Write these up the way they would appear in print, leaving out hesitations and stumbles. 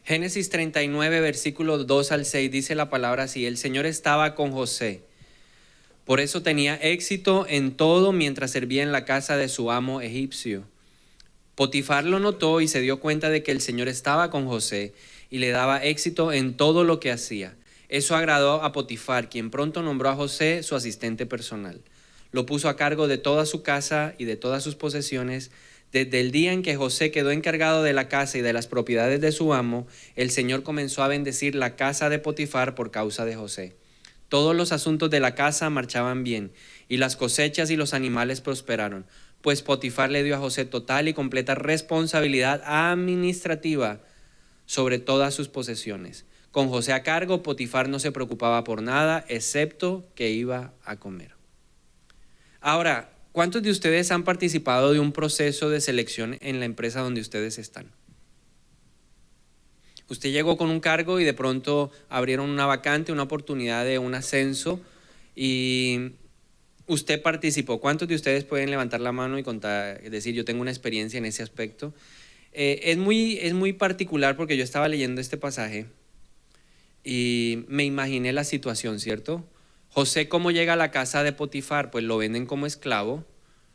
Génesis 39, versículos 2 al 6, dice la palabra así: el Señor estaba con José, por eso tenía éxito en todo mientras servía en la casa de su amo egipcio. Potifar lo notó y se dio cuenta de que el Señor estaba con José y le daba éxito en todo lo que hacía. Eso agradó a Potifar, quien pronto nombró a José su asistente personal. Lo puso a cargo de toda su casa y de todas sus posesiones. Desde el día en que José quedó encargado de la casa y de las propiedades de su amo, el Señor comenzó a bendecir la casa de Potifar por causa de José. Todos los asuntos de la casa marchaban bien, y las cosechas y los animales prosperaron, pues Potifar le dio a José total y completa responsabilidad administrativa sobre todas sus posesiones. Con José a cargo, Potifar no se preocupaba por nada, excepto que iba a comer. Ahora, ¿cuántos de ustedes han participado de un proceso de selección en la empresa donde ustedes están? Usted llegó con un cargo y de pronto abrieron una vacante, una oportunidad de un ascenso y usted participó. ¿Cuántos de ustedes pueden levantar la mano y contar, es decir, yo tengo una experiencia en ese aspecto? Es muy particular porque yo estaba leyendo este pasaje y me imaginé la situación, ¿cierto? José, ¿cómo llega a la casa de Potifar? Pues lo venden como esclavo.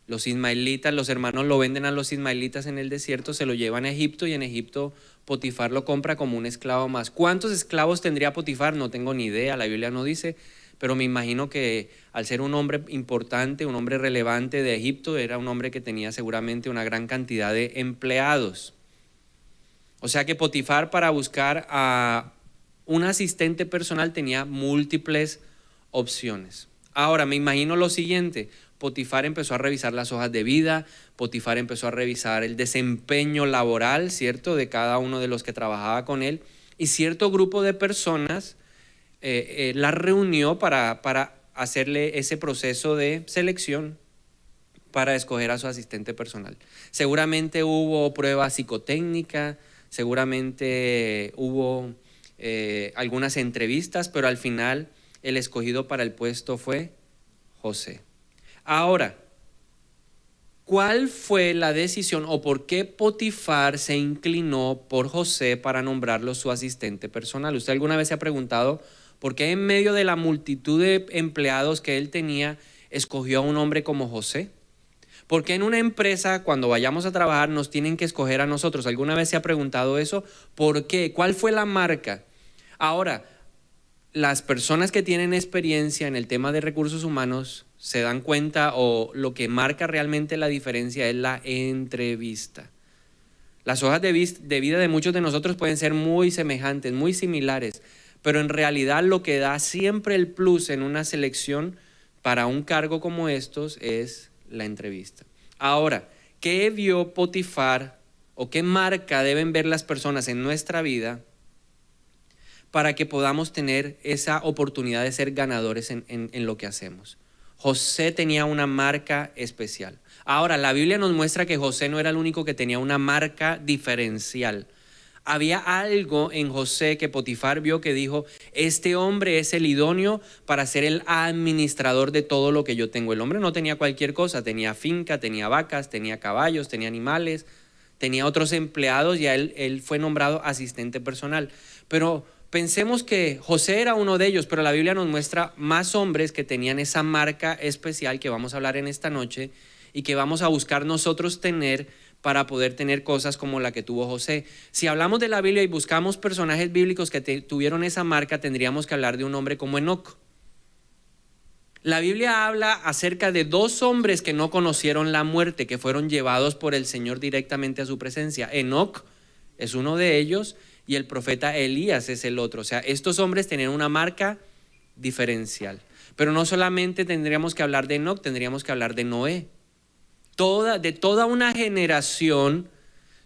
Los ismaelitas, los hermanos lo venden a los ismaelitas en el desierto, se lo llevan a Egipto y en Egipto Potifar lo compra como un esclavo más. ¿Cuántos esclavos tendría Potifar? No tengo ni idea, la Biblia no dice, pero me imagino que al ser un hombre importante, un hombre relevante de Egipto, era un hombre que tenía seguramente una gran cantidad de empleados. O sea que Potifar, para buscar a un asistente personal, tenía múltiples opciones. Ahora me imagino lo siguiente: Potifar empezó a revisar las hojas de vida, Potifar empezó a revisar el desempeño laboral, ¿cierto?, de cada uno de los que trabajaba con él, y cierto grupo de personas las reunió para hacerle ese proceso de selección para escoger a su asistente personal. Seguramente hubo prueba psicotécnica, seguramente hubo algunas entrevistas, pero al final el escogido para el puesto fue José. Ahora, ¿cuál fue la decisión o por qué Potifar se inclinó por José para nombrarlo su asistente personal? ¿Usted alguna vez se ha preguntado por qué en medio de la multitud de empleados que él tenía escogió a un hombre como José? ¿Por qué en una empresa, cuando vayamos a trabajar, nos tienen que escoger a nosotros? ¿Alguna vez se ha preguntado eso? ¿Por qué? ¿Cuál fue la marca? Ahora, las personas que tienen experiencia en el tema de recursos humanos se dan cuenta, o lo que marca realmente la diferencia es la entrevista. Las hojas de vida de muchos de nosotros pueden ser muy semejantes, muy similares, pero en realidad lo que da siempre el plus en una selección para un cargo como estos es la entrevista. Ahora, ¿qué vio Potifar o qué marca deben ver las personas en nuestra vida para que podamos tener esa oportunidad de ser ganadores en lo que hacemos? José tenía una marca especial. Ahora, la Biblia nos muestra que José no era el único que tenía una marca diferencial. Había algo en José que Potifar vio que dijo: este hombre es el idóneo para ser el administrador de todo lo que yo tengo. El hombre no tenía cualquier cosa, tenía finca, tenía vacas, tenía caballos, tenía animales, tenía otros empleados, y a él fue nombrado asistente personal. Pero pensemos que José era uno de ellos, pero la Biblia nos muestra más hombres que tenían esa marca especial que vamos a hablar en esta noche y que vamos a buscar nosotros tener para poder tener cosas como la que tuvo José. Si hablamos de la Biblia y buscamos personajes bíblicos que tuvieron esa marca, tendríamos que hablar de un hombre como Enoc. La Biblia habla acerca de dos hombres que no conocieron la muerte, que fueron llevados por el Señor directamente a su presencia. Enoc es uno de ellos y el profeta Elías es el otro. O sea, estos hombres tenían una marca diferencial. Pero no solamente tendríamos que hablar de Enoc, tendríamos que hablar de Noé. De toda una generación,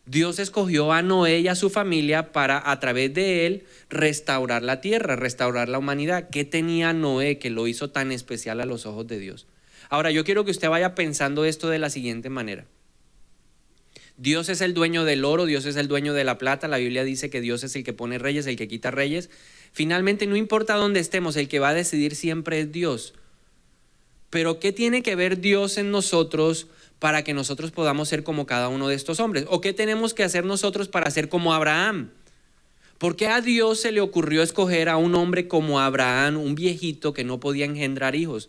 Dios escogió a Noé y a su familia para, a través de él, restaurar la tierra, restaurar la humanidad. ¿Qué tenía Noé que lo hizo tan especial a los ojos de Dios? Ahora, yo quiero que usted vaya pensando esto de la siguiente manera. Dios es el dueño del oro, Dios es el dueño de la plata. La Biblia dice que Dios es el que pone reyes, el que quita reyes. Finalmente, no importa dónde estemos, el que va a decidir siempre es Dios. Pero ¿qué tiene que ver Dios en nosotros para que nosotros podamos ser como cada uno de estos hombres? ¿O qué tenemos que hacer nosotros para ser como Abraham? ¿Por qué a Dios se le ocurrió escoger a un hombre como Abraham, un viejito que no podía engendrar hijos?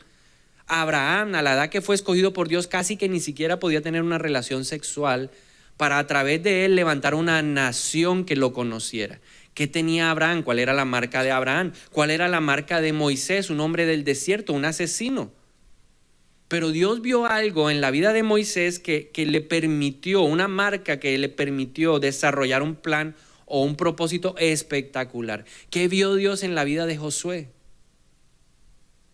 Abraham, a la edad que fue escogido por Dios, casi que ni siquiera podía tener una relación sexual para a través de él levantar una nación que lo conociera. ¿Qué tenía Abraham? ¿Cuál era la marca de Abraham? ¿Cuál era la marca de Moisés, un hombre del desierto, un asesino? Pero Dios vio algo en la vida de Moisés que le permitió, una marca que le permitió desarrollar un plan o un propósito espectacular. ¿Qué vio Dios en la vida de Josué?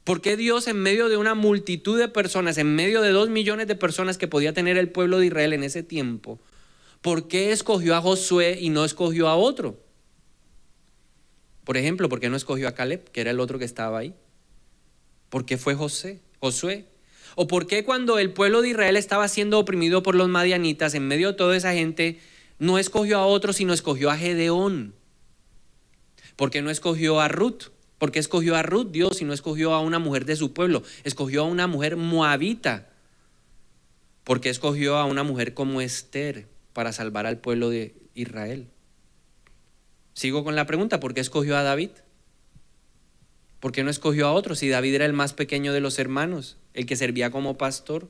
¿Por qué Dios, en medio de una multitud de personas, en medio de 2 millones de personas que podía tener el pueblo de Israel en ese tiempo, por qué escogió a Josué y no escogió a otro? Por ejemplo, ¿por qué no escogió a Caleb, que era el otro que estaba ahí? ¿Por qué fue Josué? ¿O por qué cuando el pueblo de Israel estaba siendo oprimido por los madianitas, en medio de toda esa gente, no escogió a otro, sino escogió a Gedeón? ¿Por qué no escogió a Ruth? ¿Por qué escogió a Ruth Dios y no escogió a una mujer de su pueblo? Escogió a una mujer moabita. ¿Por qué escogió a una mujer como Esther para salvar al pueblo de Israel? Sigo con la pregunta, ¿por qué escogió a David? ¿Por qué no escogió a otro si David era el más pequeño de los hermanos, el que servía como pastor?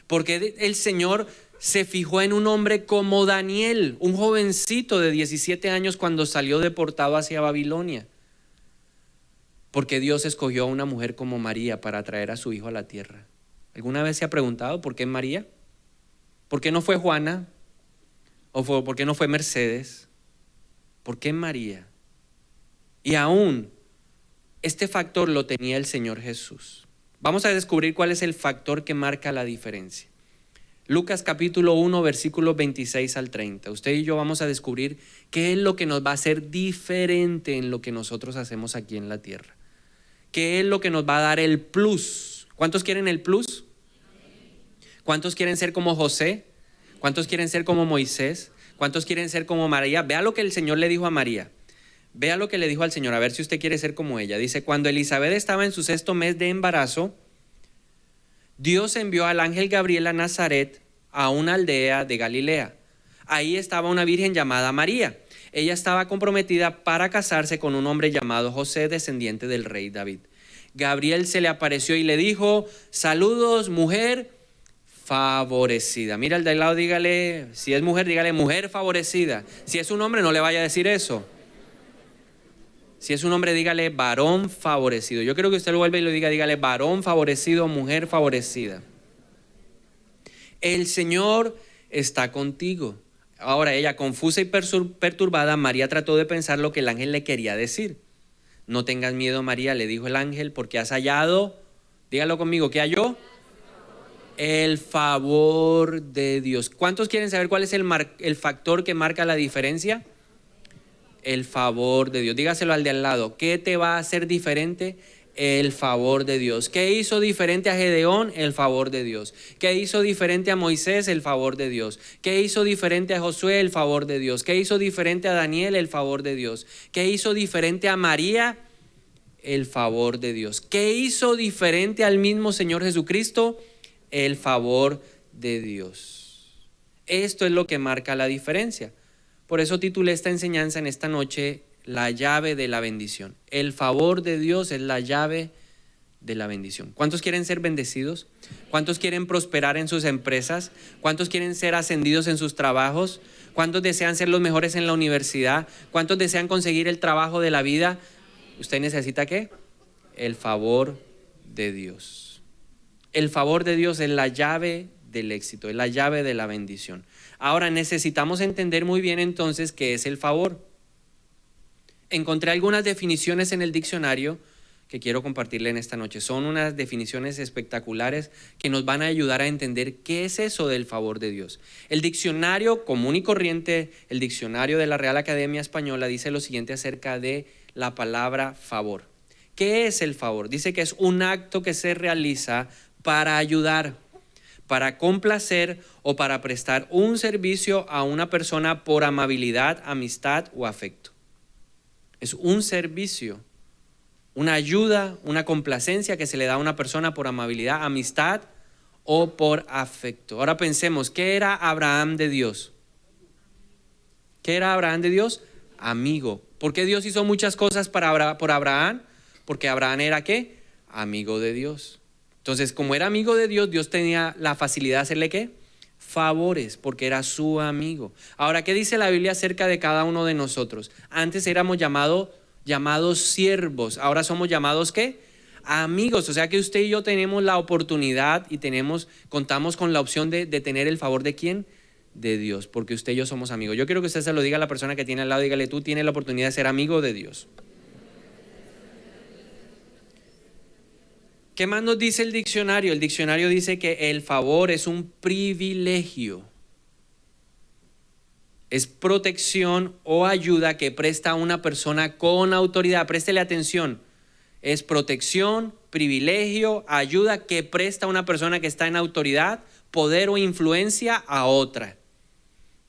¿Por qué el Señor se fijó en un hombre como Daniel, un jovencito de 17 años cuando salió deportado hacia Babilonia? Porque Dios escogió a una mujer como María para traer a su hijo a la tierra. ¿Alguna vez se ha preguntado por qué María? ¿Por qué no fue Juana? ¿O por qué no fue Mercedes? ¿Por qué María? Y aún este factor lo tenía el Señor Jesús. Vamos a descubrir cuál es el factor que marca la diferencia. Lucas capítulo 1, versículos 26 al 30. Usted y yo vamos a descubrir qué es lo que nos va a hacer diferente en lo que nosotros hacemos aquí en la tierra. ¿Qué es lo que nos va a dar el plus? ¿Cuántos quieren el plus? ¿Cuántos quieren ser como José? ¿Cuántos quieren ser como Moisés? ¿Cuántos quieren ser como María? Vea lo que el Señor le dijo a María. Vea lo que le dijo al Señor, a ver si usted quiere ser como ella. Dice, cuando Elizabeth estaba en su 6º mes de embarazo, Dios envió al ángel Gabriel a Nazaret, a una aldea de Galilea. Ahí estaba una virgen llamada María. Ella estaba comprometida para casarse con un hombre llamado José, descendiente del rey David. Gabriel se le apareció y le dijo, saludos, mujer favorecida. Mira al de al lado, dígale, si es mujer, dígale, mujer favorecida. Si es un hombre, no le vaya a decir eso. Si es un hombre, dígale varón favorecido. Yo creo que usted lo vuelve y lo diga, dígale varón favorecido, mujer favorecida. El Señor está contigo. Ahora ella, confusa y perturbada, María trató de pensar lo que el ángel le quería decir. No tengas miedo, María, le dijo el ángel, porque has hallado, dígalo conmigo, ¿qué halló? El favor de Dios. ¿Cuántos quieren saber cuál es el factor que marca la diferencia? El favor de Dios. Dígaselo al de al lado. ¿Qué te va a hacer diferente? El favor de Dios. ¿Qué hizo diferente a Gedeón? El favor de Dios. ¿Qué hizo diferente a Moisés? El favor de Dios. ¿Qué hizo diferente a Josué? El favor de Dios. ¿Qué hizo diferente a Daniel? El favor de Dios. ¿Qué hizo diferente a María? El favor de Dios. ¿Qué hizo diferente al mismo Señor Jesucristo? El favor de Dios. Esto es lo que marca la diferencia. Por eso titulé esta enseñanza en esta noche, la llave de la bendición. El favor de Dios es la llave de la bendición. ¿Cuántos quieren ser bendecidos? ¿Cuántos quieren prosperar en sus empresas? ¿Cuántos quieren ser ascendidos en sus trabajos? ¿Cuántos desean ser los mejores en la universidad? ¿Cuántos desean conseguir el trabajo de la vida? ¿Usted necesita qué? El favor de Dios. El favor de Dios es la llave del éxito, es la llave de la bendición. Ahora necesitamos entender muy bien entonces qué es el favor. Encontré algunas definiciones en el diccionario que quiero compartirle en esta noche. Son unas definiciones espectaculares que nos van a ayudar a entender qué es eso del favor de Dios. El diccionario común y corriente, el diccionario de la Real Academia Española, dice lo siguiente acerca de la palabra favor. ¿Qué es el favor? Dice que es un acto que se realiza para ayudar, para complacer o para prestar un servicio a una persona por amabilidad, amistad o afecto. Es un servicio, una ayuda, una complacencia que se le da a una persona por amabilidad, amistad o por afecto. Ahora pensemos, ¿qué era Abraham de Dios? ¿Qué era Abraham de Dios? amigo. ¿Por qué Dios hizo muchas cosas por Abraham? Porque Abraham era ¿qué? Amigo de Dios. Entonces, como era amigo de Dios, Dios tenía la facilidad de hacerle ¿qué? Favores, porque era su amigo. Ahora, ¿qué dice la Biblia acerca de cada uno de nosotros? Antes éramos llamados siervos, ahora somos llamados ¿qué? Amigos. O sea que usted y yo tenemos la oportunidad y contamos con la opción de tener el favor de ¿quién? De Dios, porque usted y yo somos amigos. Yo quiero que usted se lo diga a la persona que tiene al lado, dígale, tú tienes la oportunidad de ser amigo de Dios. ¿Qué más nos dice el diccionario? El diccionario dice que el favor es un privilegio. Es protección o ayuda que presta una persona con autoridad. Préstele atención. Es protección, privilegio, ayuda que presta una persona que está en autoridad, poder o influencia a otra.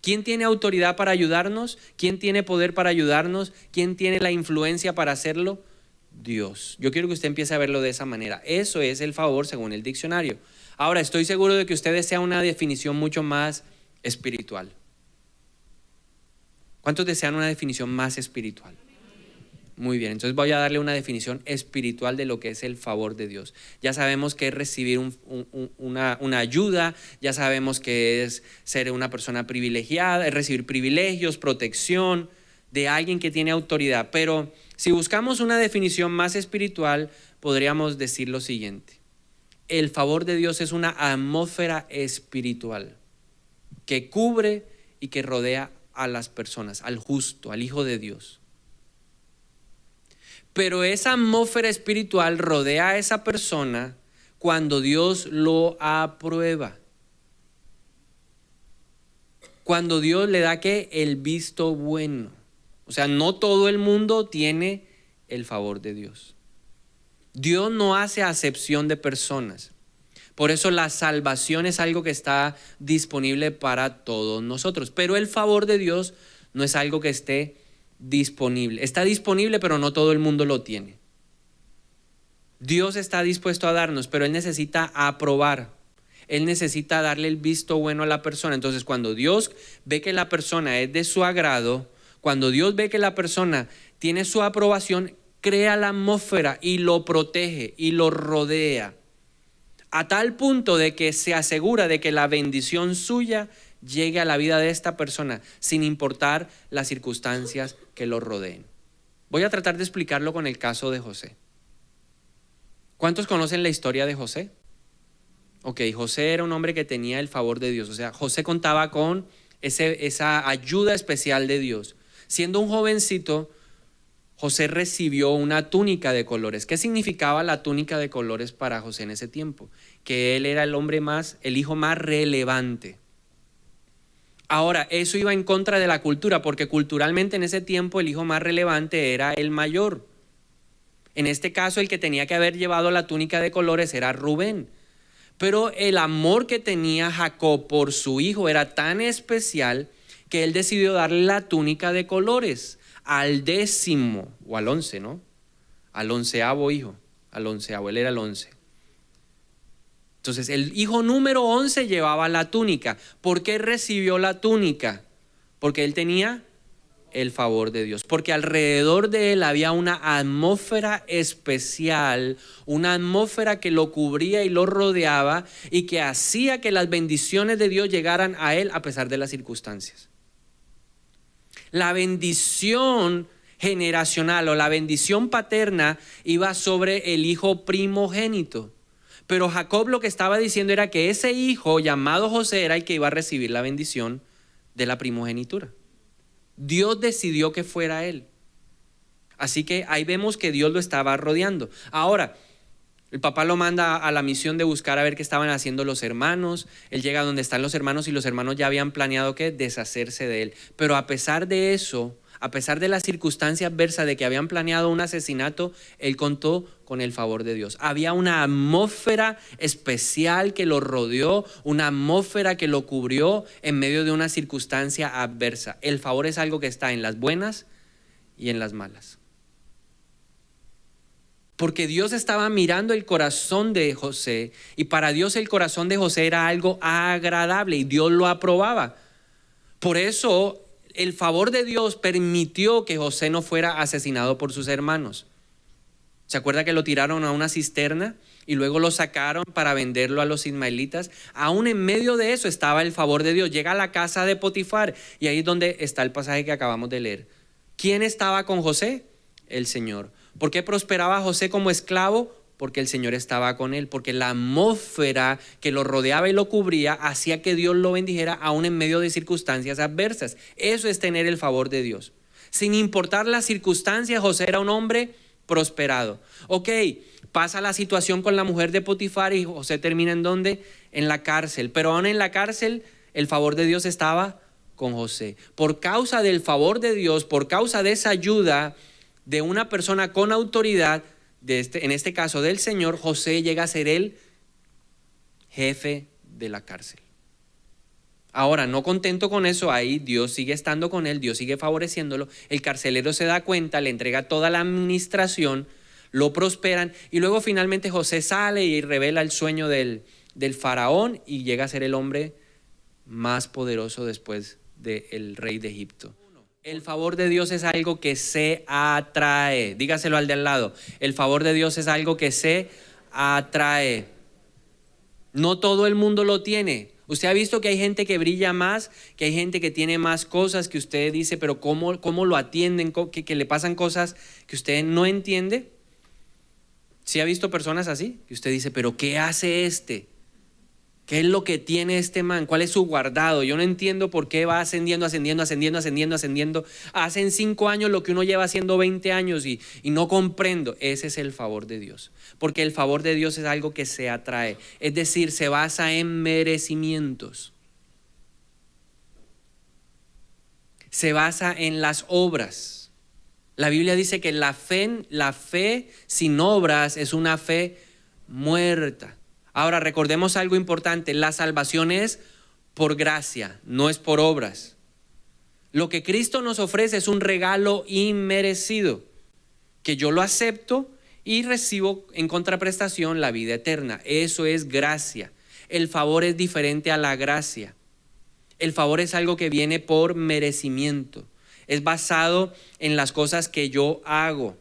¿Quién tiene autoridad para ayudarnos? ¿Quién tiene poder para ayudarnos? ¿Quién tiene la influencia para hacerlo? Dios. Yo quiero que usted empiece a verlo de esa manera. Eso es el favor según el diccionario. Ahora, estoy seguro de que usted desea una definición mucho más espiritual. ¿Cuántos desean una definición más espiritual? Muy bien, entonces voy a darle una definición espiritual de lo que es el favor de Dios. Ya sabemos que es recibir una ayuda, ya sabemos que es ser una persona privilegiada, es recibir privilegios, protección de alguien que tiene autoridad. Pero si buscamos una definición más espiritual, podríamos decir lo siguiente: el favor de Dios es una atmósfera espiritual que cubre y que rodea a las personas, al justo, al Hijo de Dios. Pero esa atmósfera espiritual rodea a esa persona cuando Dios lo aprueba. Cuando Dios le da ¿qué? El visto bueno. O sea, no todo el mundo tiene el favor de Dios. Dios no hace acepción de personas. Por eso la salvación es algo que está disponible para todos nosotros. Pero el favor de Dios no es algo que esté disponible. Está disponible, pero no todo el mundo lo tiene. Dios está dispuesto a darnos, pero Él necesita aprobar. Él necesita darle el visto bueno a la persona. Entonces, cuando Dios ve que la persona es de su agrado, cuando Dios ve que la persona tiene su aprobación, crea la atmósfera y lo protege y lo rodea, a tal punto de que se asegura de que la bendición suya llegue a la vida de esta persona, sin importar las circunstancias que lo rodeen. Voy a tratar de explicarlo con el caso de José. ¿Cuántos conocen la historia de José? Ok, José era un hombre que tenía el favor de Dios. O sea, José contaba con esa ayuda especial de Dios. Siendo un jovencito, José recibió una túnica de colores. ¿Qué significaba la túnica de colores para José en ese tiempo? Que él era el hijo más relevante. Ahora, eso iba en contra de la cultura, porque culturalmente en ese tiempo el hijo más relevante era el mayor. En este caso, el que tenía que haber llevado la túnica de colores era Rubén. Pero el amor que tenía Jacob por su hijo era tan especial que él decidió darle la túnica de colores al 10º o al 11, ¿no? Al 11º hijo, al 11º, él era el 11. Entonces el hijo número 11 llevaba la túnica. ¿Por qué recibió la túnica? Porque él tenía el favor de Dios, porque alrededor de él había una atmósfera especial, una atmósfera que lo cubría y lo rodeaba y que hacía que las bendiciones de Dios llegaran a él a pesar de las circunstancias. La bendición generacional o la bendición paterna iba sobre el hijo primogénito. Pero Jacob lo que estaba diciendo era que ese hijo llamado José era el que iba a recibir la bendición de la primogenitura. Dios decidió que fuera él. Así que ahí vemos que Dios lo estaba rodeando. Ahora, el papá lo manda a la misión de buscar a ver qué estaban haciendo los hermanos. Él llega donde están los hermanos y los hermanos ya habían planeado que deshacerse de él. Pero a pesar de eso, a pesar de la circunstancia adversa de que habían planeado un asesinato, él contó con el favor de Dios. Había una atmósfera especial que lo rodeó, una atmósfera que lo cubrió en medio de una circunstancia adversa. El favor es algo que está en las buenas y en las malas. Porque Dios estaba mirando el corazón de José y para Dios el corazón de José era algo agradable y Dios lo aprobaba. Por eso el favor de Dios permitió que José no fuera asesinado por sus hermanos. ¿Se acuerda que lo tiraron a una cisterna y luego lo sacaron para venderlo a los ismaelitas? Aún en medio de eso estaba el favor de Dios. Llega a la casa de Potifar y ahí es donde está el pasaje que acabamos de leer. ¿Quién estaba con José? El Señor. ¿Por qué prosperaba José como esclavo? Porque el Señor estaba con él, porque la atmósfera que lo rodeaba y lo cubría hacía que Dios lo bendijera aún en medio de circunstancias adversas. Eso es tener el favor de Dios. Sin importar las circunstancias, José era un hombre prosperado. Ok, pasa la situación con la mujer de Potifar y José termina ¿en dónde? En la cárcel. Pero aún en la cárcel el favor de Dios estaba con José. Por causa del favor de Dios, por causa de esa ayuda de una persona con autoridad, en este caso del Señor, José llega a ser el jefe de la cárcel. Ahora, no contento con eso, ahí Dios sigue estando con él, Dios sigue favoreciéndolo. El carcelero se da cuenta, le entrega toda la administración, lo prosperan y luego finalmente José sale y revela el sueño del faraón y llega a ser el hombre más poderoso después del rey de Egipto. El favor de Dios es algo que se atrae. Dígaselo al de al lado. El favor de Dios es algo que se atrae. No todo el mundo lo tiene. Usted ha visto que hay gente que brilla más, que hay gente que tiene más cosas que usted dice, pero ¿cómo lo atienden? Que le pasan cosas que usted no entiende. ¿Sí ha visto personas así? Que usted dice, pero ¿qué hace este? ¿Qué es lo que tiene este man? ¿Cuál es su guardado? Yo no entiendo por qué va ascendiendo. Hacen 5 años lo que uno lleva haciendo 20 años y no comprendo. Ese es el favor de Dios. Porque el favor de Dios es algo que se atrae. Es decir, se basa en merecimientos. Se basa en las obras. La Biblia dice que la fe sin obras es una fe muerta. Ahora recordemos algo importante, la salvación es por gracia, no es por obras. Lo que Cristo nos ofrece es un regalo inmerecido, que yo lo acepto y recibo en contraprestación la vida eterna. Eso es gracia. El favor es diferente a la gracia. El favor es algo que viene por merecimiento, es basado en las cosas que yo hago.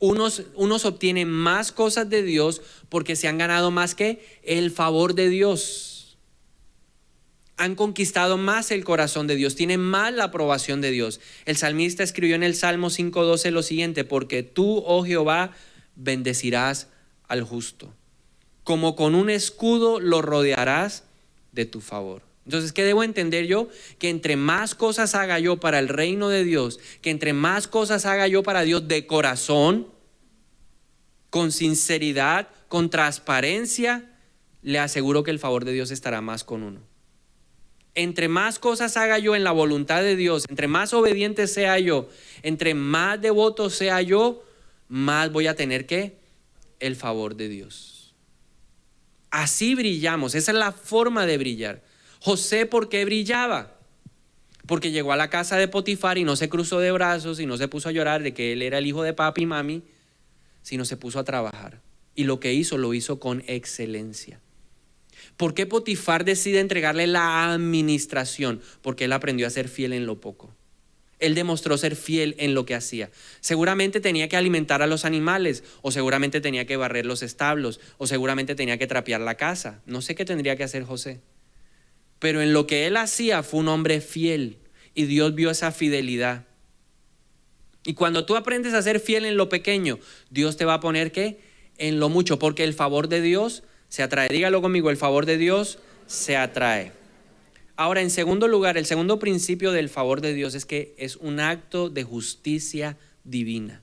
Unos obtienen más cosas de Dios porque se han ganado más que el favor de Dios. Han conquistado más el corazón de Dios, tienen más la aprobación de Dios. El salmista escribió en el Salmo 5:12 lo siguiente: porque tú, oh Jehová, bendecirás al justo, como con un escudo lo rodearás de tu favor. Entonces, ¿qué debo entender yo? Que entre más cosas haga yo para el reino de Dios, que entre más cosas haga yo para Dios de corazón, con sinceridad, con transparencia, le aseguro que el favor de Dios estará más con uno. Entre más cosas haga yo en la voluntad de Dios, entre más obediente sea yo, entre más devoto sea yo, más voy a tener que el favor de Dios. Así brillamos, esa es la forma de brillar. José, ¿por qué brillaba? Porque llegó a la casa de Potifar y no se cruzó de brazos y no se puso a llorar de que él era el hijo de papi y mami, sino se puso a trabajar. Y lo que hizo, lo hizo con excelencia. ¿Por qué Potifar decide entregarle la administración? Porque él aprendió a ser fiel en lo poco. Él demostró ser fiel en lo que hacía. Seguramente tenía que alimentar a los animales, o seguramente tenía que barrer los establos, o seguramente tenía que trapear la casa. No sé qué tendría que hacer José. Pero en lo que él hacía fue un hombre fiel y Dios vio esa fidelidad. Y cuando tú aprendes a ser fiel en lo pequeño, Dios te va a poner ¿qué? En lo mucho, porque el favor de Dios se atrae. Dígalo conmigo, el favor de Dios se atrae. Ahora, en segundo lugar, el segundo principio del favor de Dios es que es un acto de justicia divina.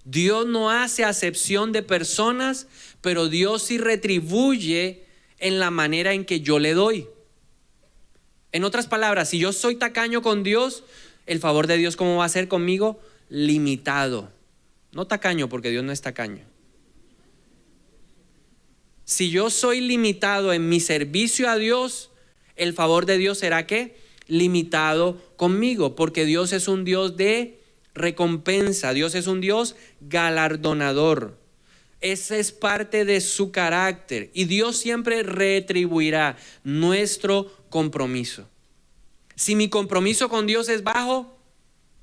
Dios no hace acepción de personas, pero Dios sí retribuye en la manera en que yo le doy. En otras palabras, si yo soy tacaño con Dios, el favor de Dios, ¿cómo va a ser conmigo? Limitado. No tacaño, porque Dios no es tacaño. Si yo soy limitado en mi servicio a Dios, el favor de Dios será ¿qué? Limitado conmigo, porque Dios es un Dios de recompensa. Dios es un Dios galardonador. Esa es parte de su carácter y Dios siempre retribuirá nuestro compromiso. Si mi compromiso con Dios es bajo,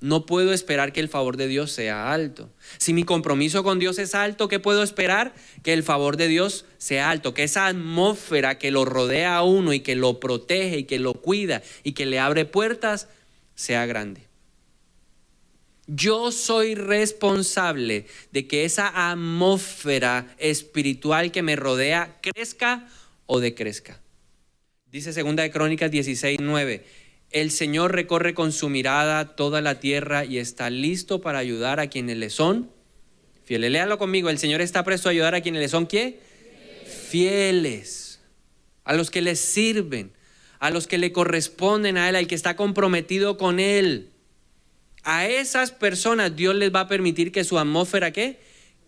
no puedo esperar que el favor de Dios sea alto. Si mi compromiso con Dios es alto, ¿qué puedo esperar? Que el favor de Dios sea alto, que esa atmósfera que lo rodea a uno y que lo protege y que lo cuida y que le abre puertas sea grande. Yo soy responsable de que esa atmósfera espiritual que me rodea crezca o decrezca. Dice 2 de Crónicas 16:9. El Señor recorre con su mirada toda la tierra y está listo para ayudar a quienes le son fieles. Léalo conmigo. El Señor está presto a ayudar a quienes le son ¿qué? Fieles. A los que le sirven, a los que le corresponden a Él, al que está comprometido con Él. A esas personas Dios les va a permitir que su atmósfera ¿qué?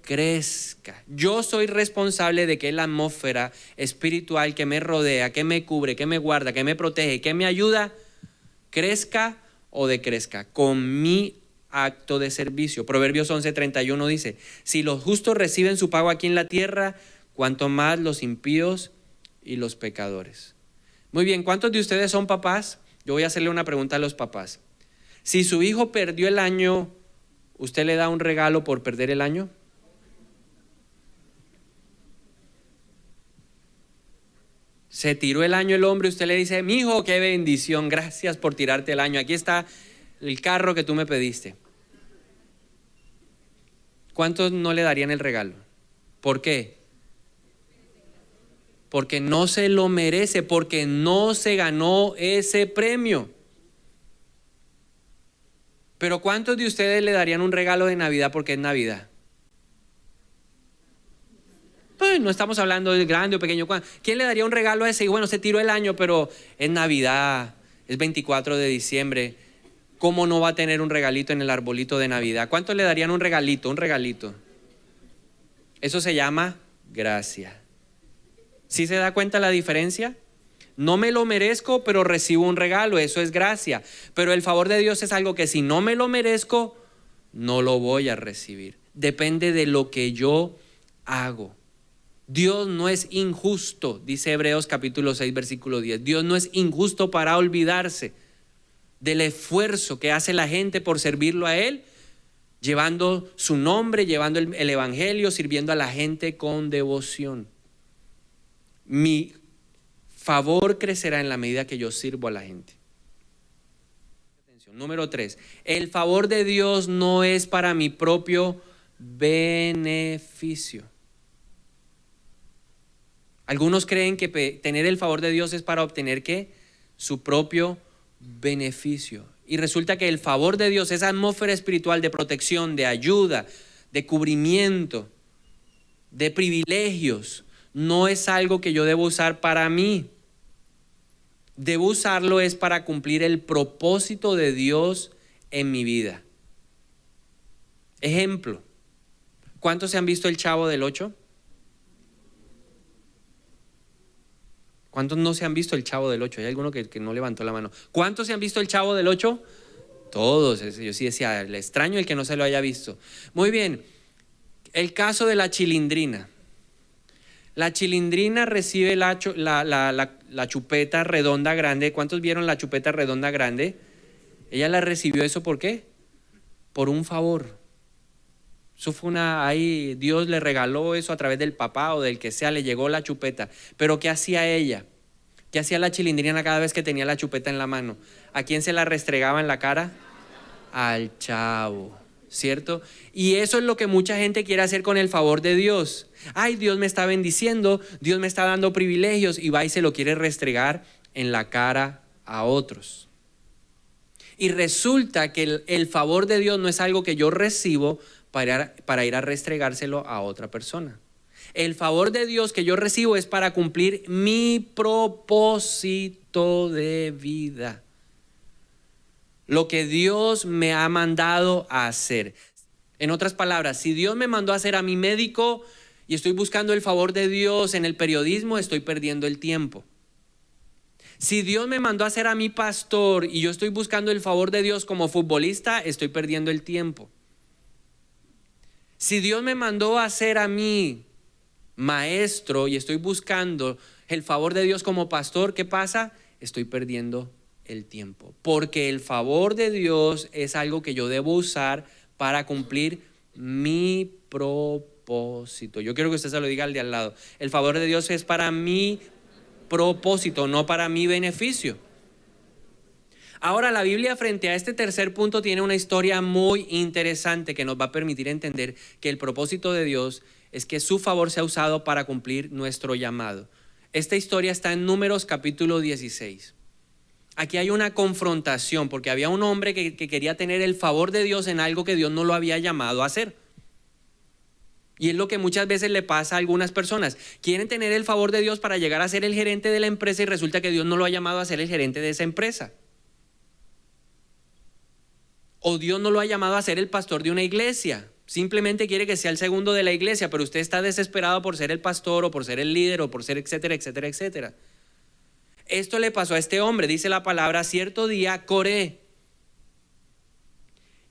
Crezca. Yo soy responsable de que la atmósfera espiritual que me rodea, que me cubre, que me guarda, que me protege, que me ayuda, crezca o decrezca con mi acto de servicio. Proverbios 11:31 dice: si los justos reciben su pago aquí en la tierra, cuanto más los impíos y los pecadores. Muy bien, ¿cuántos de ustedes son papás? Yo voy a hacerle una pregunta a los papás. Si su hijo perdió el año, ¿usted le da un regalo por perder el año? Se tiró el año el hombre, usted le dice: mi hijo, qué bendición, gracias por tirarte el año, aquí está el carro que tú me pediste. ¿Cuántos no le darían el regalo? ¿Por qué? Porque no se lo merece, porque no se ganó ese premio. Pero ¿cuántos de ustedes le darían un regalo de Navidad porque es Navidad? No estamos hablando de grande o pequeño. ¿Quién le daría un regalo a ese? Y bueno, se tiró el año, pero es Navidad, es 24 de diciembre. ¿Cómo no va a tener un regalito en el arbolito de Navidad? ¿Cuántos le darían un regalito? Un regalito. Eso se llama gracia. ¿Sí se da cuenta la diferencia? No me lo merezco, pero recibo un regalo. Eso es gracia. Pero el favor de Dios es algo que si no me lo merezco, no lo voy a recibir. Depende de lo que yo hago. Dios no es injusto, dice Hebreos capítulo 6 versículo 10. Dios no es injusto para olvidarse del esfuerzo que hace la gente por servirlo a Él, llevando su nombre, llevando el evangelio, sirviendo a la gente con devoción. Mi favor crecerá en la medida que yo sirvo a la gente. Número 3, el favor de Dios no es para mi propio beneficio. Algunos creen que tener el favor de Dios es para obtener ¿qué? Su propio beneficio. Y resulta que el favor de Dios, esa atmósfera espiritual de protección, de ayuda, de cubrimiento, de privilegios, no es algo que yo debo usar para mí. Debo usarlo es para cumplir el propósito de Dios en mi vida. Ejemplo, ¿cuántos se han visto El Chavo del Ocho? ¿Cuántos no se han visto El Chavo del Ocho? Hay alguno que no levantó la mano. ¿Cuántos se han visto El Chavo del Ocho? Todos. Yo sí decía, le extraño el que no se lo haya visto. Muy bien, el caso de la Chilindrina. La Chilindrina recibe la chupeta redonda grande. ¿Cuántos vieron la chupeta redonda grande? Ella la recibió, ¿eso por qué? Por un favor. Eso fue ahí Dios le regaló eso a través del papá o del que sea, le llegó la chupeta. Pero ¿qué hacía ella? ¿Qué hacía la Chilindrina cada vez que tenía la chupeta en la mano? ¿A quién se la restregaba en la cara? Al Chavo, ¿cierto? Y eso es lo que mucha gente quiere hacer con el favor de Dios. Ay, Dios me está bendiciendo, Dios me está dando privilegios, y va y se lo quiere restregar en la cara a otros. Y resulta que el favor de Dios no es algo que yo recibo para ir a restregárselo a otra persona. El favor de Dios que yo recibo es para cumplir mi propósito de vida. Lo que Dios me ha mandado a hacer. En otras palabras, si Dios me mandó a ser a mi médico y estoy buscando el favor de Dios en el periodismo, estoy perdiendo el tiempo. Si Dios me mandó a ser a mi pastor y yo estoy buscando el favor de Dios como futbolista, estoy perdiendo el tiempo. Si Dios me mandó a ser a mí maestro y estoy buscando el favor de Dios como pastor, ¿qué pasa? Estoy perdiendo el tiempo. Porque el favor de Dios es algo que yo debo usar para cumplir mi propósito. Yo quiero que usted se lo diga al de al lado. El favor de Dios es para mi propósito, no para mi beneficio. Ahora, la Biblia frente a este tercer punto tiene una historia muy interesante que nos va a permitir entender que el propósito de Dios es que su favor sea usado para cumplir nuestro llamado. Esta historia está en Números capítulo 16. Aquí hay una confrontación porque había un hombre que quería tener el favor de Dios en algo que Dios no lo había llamado a hacer. Y es lo que muchas veces le pasa a algunas personas. Quieren tener el favor de Dios para llegar a ser el gerente de la empresa y resulta que Dios no lo ha llamado a ser el gerente de esa empresa. O Dios no lo ha llamado a ser el pastor de una iglesia. Simplemente quiere que sea el segundo de la iglesia, pero usted está desesperado por ser el pastor o por ser el líder o por ser etcétera, etcétera, etcétera. Esto le pasó a este hombre, dice la palabra, cierto día Coré,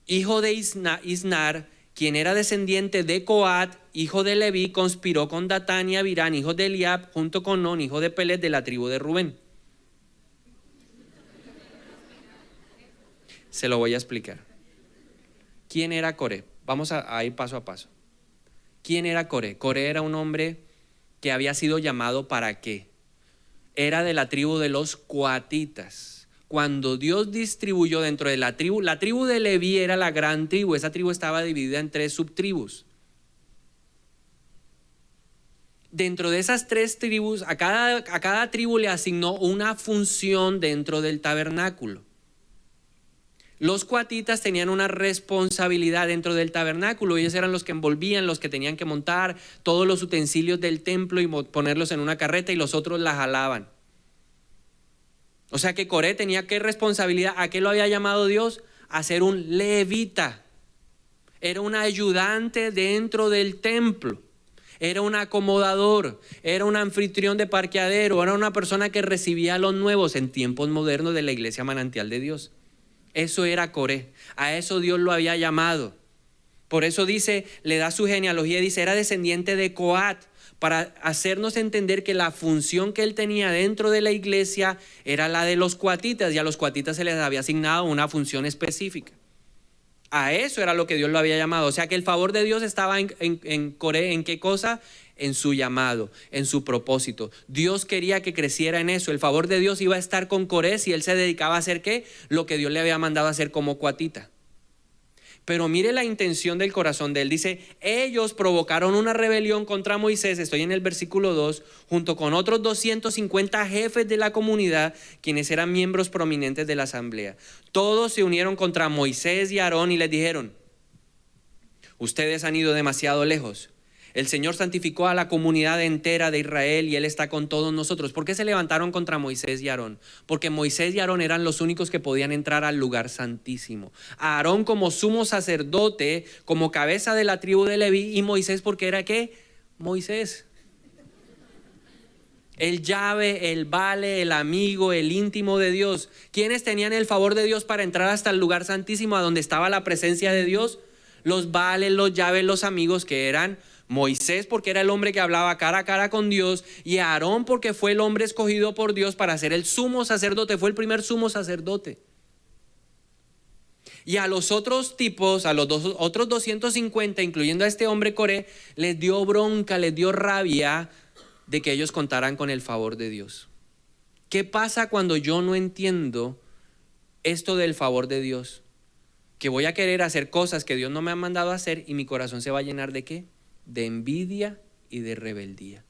hijo de Isnar, quien era descendiente de Coat, hijo de Leví, conspiró con Datán y Abirán, hijo de Eliab, junto con Non, hijo de Pelet, de la tribu de Rubén. Se lo voy a explicar. ¿Quién era Coré? Vamos a ir paso a paso. ¿Quién era Coré? Coré era un hombre que había sido llamado ¿para qué? Era de la tribu de los coatitas. Cuando Dios distribuyó dentro de la tribu de Leví era la gran tribu. Esa tribu estaba dividida en 3 subtribus. Dentro de esas 3 tribus, a cada tribu le asignó una función dentro del tabernáculo. Los coatitas tenían una responsabilidad dentro del tabernáculo. Ellos eran los que envolvían, los que tenían que montar todos los utensilios del templo y ponerlos en una carreta, y los otros la jalaban. O sea que Coré tenía ¿qué responsabilidad? ¿A qué lo había llamado Dios? A ser un levita. Era un ayudante dentro del templo. Era un acomodador, era un anfitrión de parqueadero, era una persona que recibía a los nuevos en tiempos modernos de la iglesia Manantial de Dios. Eso era Coré, a eso Dios lo había llamado. Por eso dice, le da su genealogía y dice, era descendiente de Coat, para hacernos entender que la función que él tenía dentro de la iglesia era la de los coatitas, y a los coatitas se les había asignado una función específica. A eso era lo que Dios lo había llamado. O sea que el favor de Dios estaba en Coré. ¿En qué cosa? En su llamado, en su propósito. Dios quería que creciera en eso. El favor de Dios iba a estar con Coré si él se dedicaba a hacer ¿qué? Lo que Dios le había mandado a hacer como coatita. Pero mire la intención del corazón de él. Dice, ellos provocaron una rebelión contra Moisés, estoy en el versículo 2, junto con otros 250 jefes de la comunidad, quienes eran miembros prominentes de la asamblea. Todos se unieron contra Moisés y Aarón y les dijeron, ustedes han ido demasiado lejos. El Señor santificó a la comunidad entera de Israel y Él está con todos nosotros. ¿Por qué se levantaron contra Moisés y Aarón? Porque Moisés y Aarón eran los únicos que podían entrar al lugar santísimo. Aarón como sumo sacerdote, como cabeza de la tribu de Leví, y Moisés porque era ¿qué? Moisés. El llave, el vale, el amigo, el íntimo de Dios. ¿Quiénes tenían el favor de Dios para entrar hasta el lugar santísimo, a donde estaba la presencia de Dios? Los vales, los llaves, los amigos, que eran Moisés porque era el hombre que hablaba cara a cara con Dios, y Aarón porque fue el hombre escogido por Dios para ser el sumo sacerdote, fue el primer sumo sacerdote. Y a los otros tipos, a los otros 250, incluyendo a este hombre Coré, les dio bronca, les dio rabia de que ellos contaran con el favor de Dios. ¿Qué pasa cuando yo no entiendo esto del favor de Dios? Que voy a querer hacer cosas que Dios no me ha mandado a hacer y mi corazón se va a llenar ¿de qué? De envidia y de rebeldía.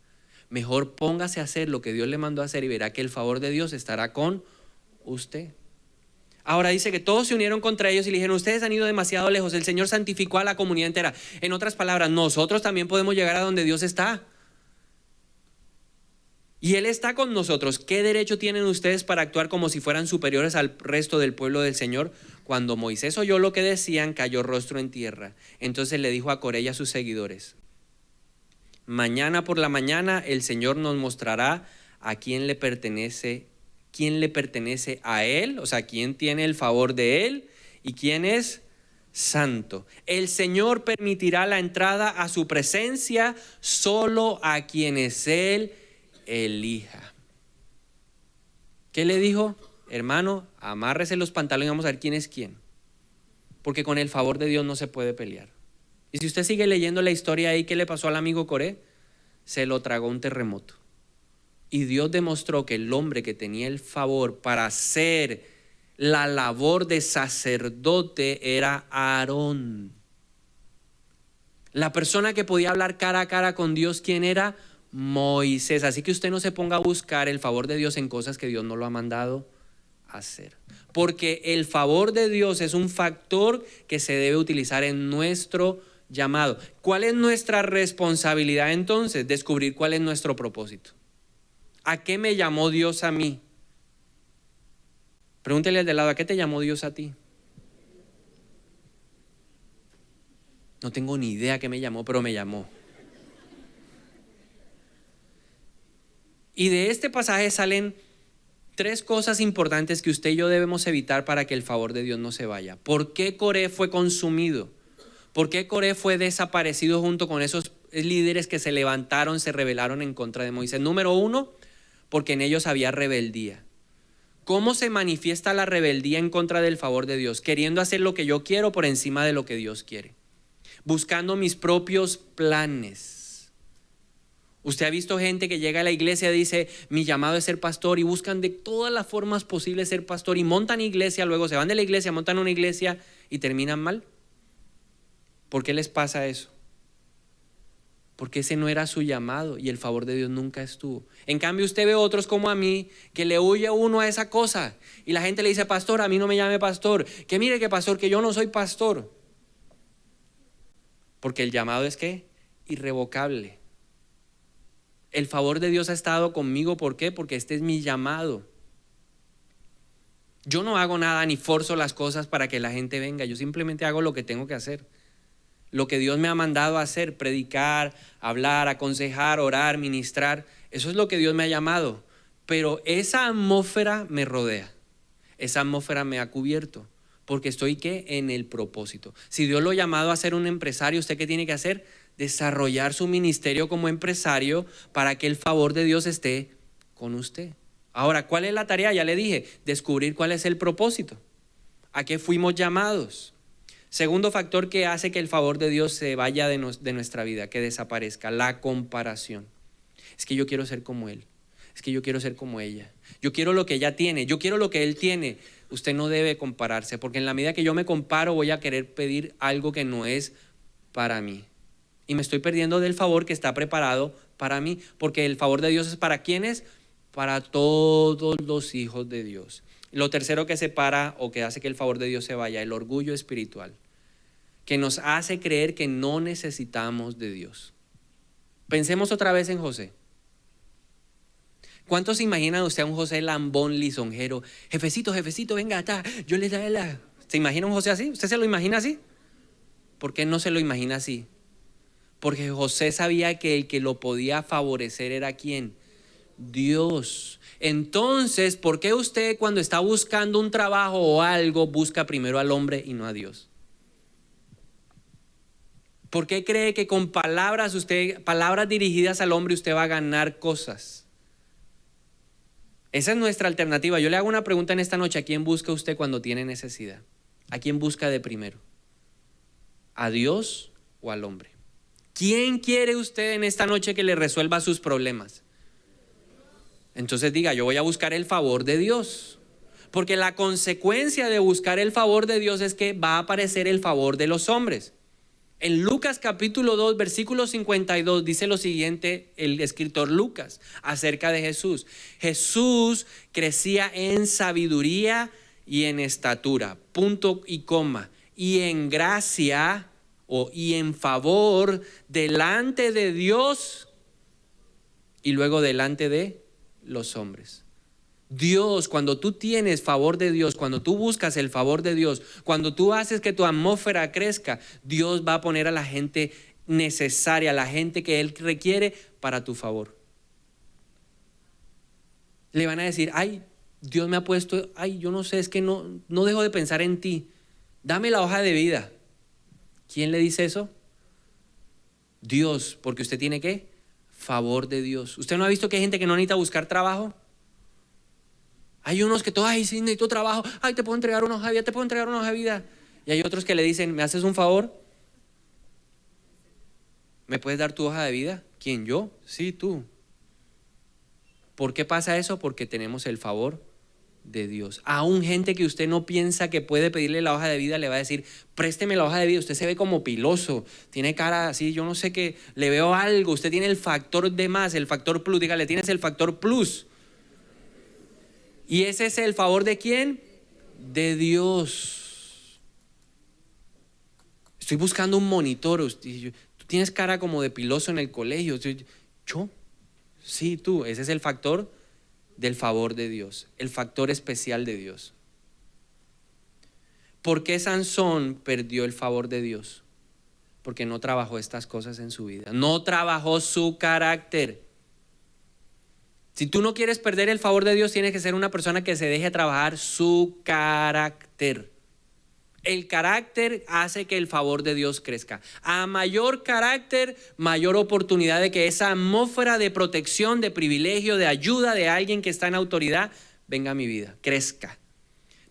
Mejor póngase a hacer lo que Dios le mandó a hacer y verá que el favor de Dios estará con usted. Ahora dice que todos se unieron contra ellos y le dijeron, ustedes han ido demasiado lejos, el Señor santificó a la comunidad entera. En otras palabras, nosotros también podemos llegar a donde Dios está. Y Él está con nosotros. ¿Qué derecho tienen ustedes para actuar como si fueran superiores al resto del pueblo del Señor? Cuando Moisés oyó lo que decían, cayó rostro en tierra. Entonces le dijo a Coré y a sus seguidores, mañana por la mañana el Señor nos mostrará a quién le pertenece a Él, o sea, quién tiene el favor de Él y quién es santo. El Señor permitirá la entrada a su presencia solo a quienes Él elija. ¿Qué le dijo? hermano, amárrese los pantalones y vamos a ver quién es quién. Porque con el favor de Dios no se puede pelear. Y si usted sigue leyendo la historia ahí, ¿qué le pasó al amigo Coré? Se lo tragó un terremoto. Y Dios demostró que el hombre que tenía el favor para hacer la labor de sacerdote era Aarón. La persona que podía hablar cara a cara con Dios, ¿quién era? Moisés. Así que usted no se ponga a buscar el favor de Dios en cosas que Dios no lo ha mandado a hacer. Porque el favor de Dios es un factor que se debe utilizar en nuestro llamado. ¿Cuál es nuestra responsabilidad entonces? Descubrir cuál es nuestro propósito. ¿A qué me llamó Dios a mí? Pregúntele al de lado, ¿a qué te llamó Dios a ti? No tengo ni idea qué me llamó, pero me llamó. Y de este pasaje salen 3 cosas importantes que usted y yo debemos evitar para que el favor de Dios no se vaya. ¿Por qué Coré fue consumido? ¿Por qué Coré fue desaparecido junto con esos líderes que se levantaron, se rebelaron en contra de Moisés? Número 1, porque en ellos había rebeldía. ¿Cómo se manifiesta la rebeldía en contra del favor de Dios? Queriendo hacer lo que yo quiero por encima de lo que Dios quiere. Buscando mis propios planes. Usted ha visto gente que llega a la iglesia y dice, mi llamado es ser pastor, y buscan de todas las formas posibles ser pastor y montan iglesia, luego se van de la iglesia, montan una iglesia y terminan mal. ¿Por qué les pasa eso? Porque ese no era su llamado y el favor de Dios nunca estuvo. En cambio usted ve otros como a mí que le huye uno a esa cosa y la gente le dice, pastor, a mí no me llame pastor, que mire que pastor, que yo no soy pastor. Porque el llamado es ¿qué? Irrevocable. El favor de Dios ha estado conmigo, ¿por qué? Porque este es mi llamado. Yo no hago nada ni forzo las cosas para que la gente venga, yo simplemente hago lo que tengo que hacer. Lo que Dios me ha mandado a hacer, predicar, hablar, aconsejar, orar, ministrar, eso es lo que Dios me ha llamado. Pero esa atmósfera me rodea, esa atmósfera me ha cubierto, porque estoy ¿qué? En el propósito. Si Dios lo ha llamado a ser un empresario, ¿usted qué tiene que hacer? Desarrollar su ministerio como empresario para que el favor de Dios esté con usted. Ahora, ¿cuál es la tarea? Ya le dije, descubrir cuál es el propósito. ¿A qué fuimos llamados? Segundo factor que hace que el favor de Dios se vaya de nuestra vida, que desaparezca, la comparación. Es que yo quiero ser como él, es que yo quiero ser como ella, yo quiero lo que ella tiene, yo quiero lo que él tiene. Usted no debe compararse, porque en la medida que yo me comparo voy a querer pedir algo que no es para mí. Y me estoy perdiendo del favor que está preparado para mí, porque el favor de Dios es ¿para quiénes? Para todos los hijos de Dios. Lo tercero que separa o que hace que el favor de Dios se vaya, el orgullo espiritual, que nos hace creer que no necesitamos de Dios. Pensemos otra vez en José. ¿Cuántos se imaginan usted a un José lambón, lisonjero? Jefecito, venga, acá, yo le daré la... ¿Se imagina un José así? ¿Usted se lo imagina así? ¿Por qué no se lo imagina así? Porque José sabía que el que lo podía favorecer era ¿quién? Dios. Entonces, ¿por qué usted cuando está buscando un trabajo o algo busca primero al hombre y no a Dios? ¿Por qué cree que con palabras dirigidas al hombre usted va a ganar cosas? Esa es nuestra alternativa. Yo le hago una pregunta en esta noche. ¿A quién busca usted cuando tiene necesidad? ¿A quién busca de primero? ¿A Dios o al hombre? ¿Quién quiere usted en esta noche que le resuelva sus problemas? Entonces diga, yo voy a buscar el favor de Dios. Porque la consecuencia de buscar el favor de Dios es que va a aparecer el favor de los hombres. En Lucas capítulo 2, versículo 52 dice lo siguiente el escritor Lucas acerca de Jesús. Jesús crecía en sabiduría y en estatura, punto y coma, y en gracia y en favor delante de Dios y luego delante de los hombres. Dios, cuando tú tienes favor de Dios, cuando tú buscas el favor de Dios, cuando tú haces que tu atmósfera crezca, Dios va a poner a la gente necesaria, a la gente que Él requiere para tu favor. Le van a decir, ay, Dios me ha puesto, ay, yo no sé, es que no dejo de pensar en ti. Dame la hoja de vida. ¿Quién le dice eso? Dios, porque usted tiene ¿qué? Favor de Dios. ¿Usted no ha visto que hay gente que no necesita buscar trabajo? Hay unos que todos, ay, sí, necesito trabajo, ay, te puedo entregar una hoja de vida, te puedo entregar una hoja de vida. Y hay otros que le dicen, ¿me haces un favor? ¿Me puedes dar tu hoja de vida? ¿Quién, yo? Sí, tú. ¿Por qué pasa eso? Porque tenemos el favor de Dios. Aún gente que usted no piensa que puede pedirle la hoja de vida le va a decir, présteme la hoja de vida. Usted se ve como piloso, tiene cara así, yo no sé qué, le veo algo. Usted tiene el factor de más, el factor plus. Dígale, tienes el factor plus. ¿Y ese es el favor de quién? De Dios. Estoy buscando un monitor. Tú tienes cara como de piloso en el colegio. ¿Yo? Sí, tú. Ese es el factor del favor de Dios, el factor especial de Dios. ¿Por qué Sansón perdió el favor de Dios? Porque no trabajó estas cosas en su vida, no trabajó su carácter. Si tú no quieres perder el favor de Dios, tienes que ser una persona que se deje trabajar su carácter. El carácter hace que el favor de Dios crezca. A mayor carácter, mayor oportunidad de que esa atmósfera de protección, de privilegio, de ayuda de alguien que está en autoridad, venga a mi vida, crezca.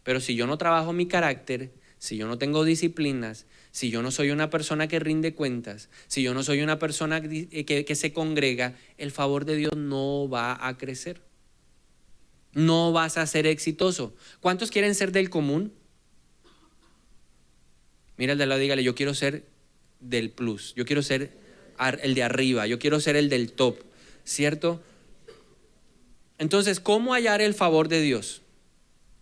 Pero si yo no trabajo mi carácter, si yo no tengo disciplinas, si yo no soy una persona que rinde cuentas, si yo no soy una persona que se congrega, el favor de Dios no va a crecer. No vas a ser exitoso. ¿Cuántos quieren ser del común? Mira el de al lado, dígale, yo quiero ser del plus, yo quiero ser el de arriba, yo quiero ser el del top, ¿cierto? Entonces, ¿cómo hallar el favor de Dios?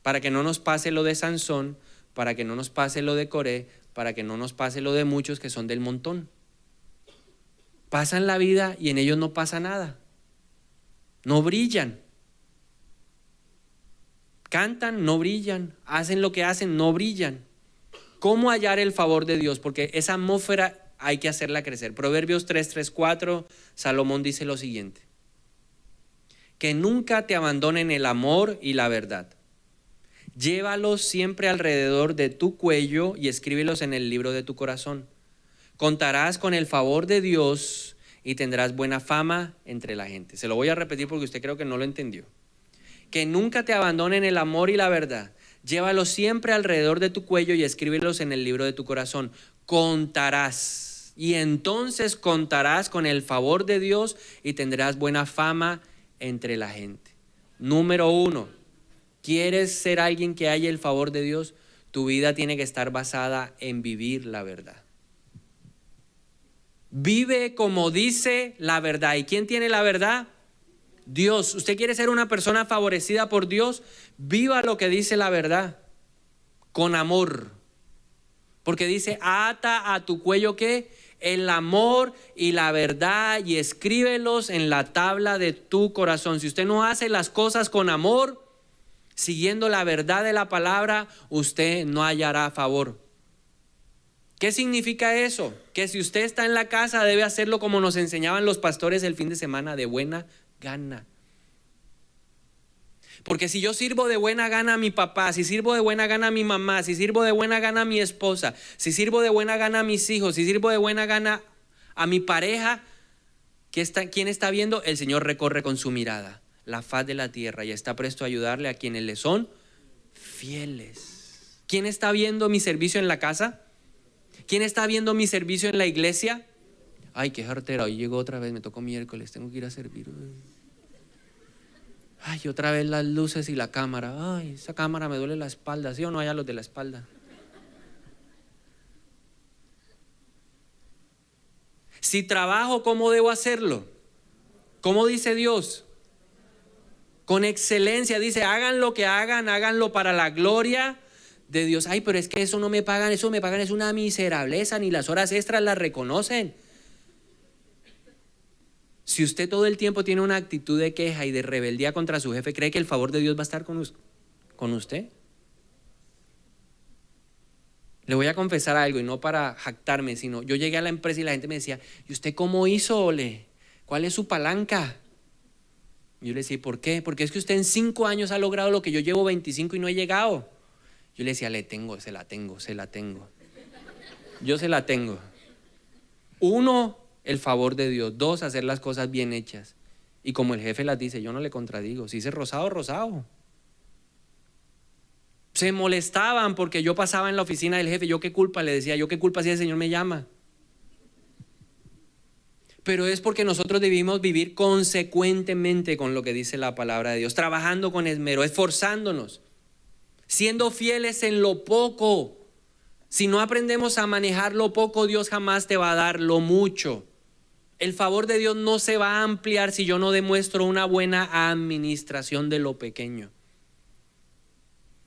Para que no nos pase lo de Sansón, para que no nos pase lo de Coré, para que no nos pase lo de muchos que son del montón. Pasan la vida y en ellos no pasa nada, no brillan. Cantan, no brillan, hacen lo que hacen, no brillan. ¿Cómo hallar el favor de Dios? Porque esa atmósfera hay que hacerla crecer. Proverbios 3:4, Salomón dice lo siguiente: que nunca te abandonen el amor y la verdad. Llévalos siempre alrededor de tu cuello y escríbelos en el libro de tu corazón. Contarás con el favor de Dios y tendrás buena fama entre la gente. Se lo voy a repetir porque usted creo que no lo entendió. Que nunca te abandonen el amor y la verdad. Llévalos siempre alrededor de tu cuello y escríbelos en el libro de tu corazón. Contarás, y entonces contarás con el favor de Dios y tendrás buena fama entre la gente. Número 1, ¿quieres ser alguien que haya el favor de Dios? Tu vida tiene que estar basada en vivir la verdad. Vive como dice la verdad. ¿Y quién tiene la verdad? Dios. ¿Usted quiere ser una persona favorecida por Dios? Viva lo que dice la verdad, con amor. Porque dice, ata a tu cuello ¿qué? El amor y la verdad, y escríbelos en la tabla de tu corazón. Si usted no hace las cosas con amor, siguiendo la verdad de la palabra, usted no hallará favor. ¿Qué significa eso? Que si usted está en la casa debe hacerlo como nos enseñaban los pastores el fin de semana, de buena gana. Porque si yo sirvo de buena gana a mi papá, si sirvo de buena gana a mi mamá, si sirvo de buena gana a mi esposa, si sirvo de buena gana a mis hijos, si sirvo de buena gana a mi pareja, ¿quién está viendo? El Señor recorre con su mirada la faz de la tierra y está presto a ayudarle a quienes le son fieles. ¿Quién está viendo mi servicio en la casa? ¿Quién está viendo mi servicio en la iglesia? Ay, qué jartera, hoy llegó otra vez, me tocó miércoles, tengo que ir a servir. Ay, otra vez las luces y la cámara. Ay, esa cámara me duele la espalda, ¿sí o no? Hay a los de la espalda. Si trabajo, ¿cómo debo hacerlo? ¿Cómo dice Dios? Con excelencia, dice, hagan lo que hagan, háganlo para la gloria de Dios. Ay, pero es que eso no me pagan, eso me pagan es una miserableza, ni las horas extras las reconocen. Si usted todo el tiempo tiene una actitud de queja y de rebeldía contra su jefe, ¿cree que el favor de Dios va a estar con usted? Le voy a confesar algo, y no para jactarme, sino yo llegué a la empresa y la gente me decía, ¿y usted cómo hizo, Ole? ¿Cuál es su palanca? Y yo le decía, ¿por qué? Porque es que usted en 5 años ha logrado lo que yo llevo 25 y no he llegado. Yo le decía, se la tengo. Yo se la tengo. 1, el favor de Dios. 2, hacer las cosas bien hechas. Y como el jefe las dice, yo no le contradigo. Si dice rosado, rosado. Se molestaban porque yo pasaba en la oficina del jefe. Yo qué culpa, le decía, yo qué culpa si el Señor me llama. Pero es porque nosotros debimos vivir consecuentemente con lo que dice la palabra de Dios, trabajando con esmero, esforzándonos, siendo fieles en lo poco. Si no aprendemos a manejar lo poco, Dios jamás te va a dar lo mucho. El favor de Dios no se va a ampliar si yo no demuestro una buena administración de lo pequeño.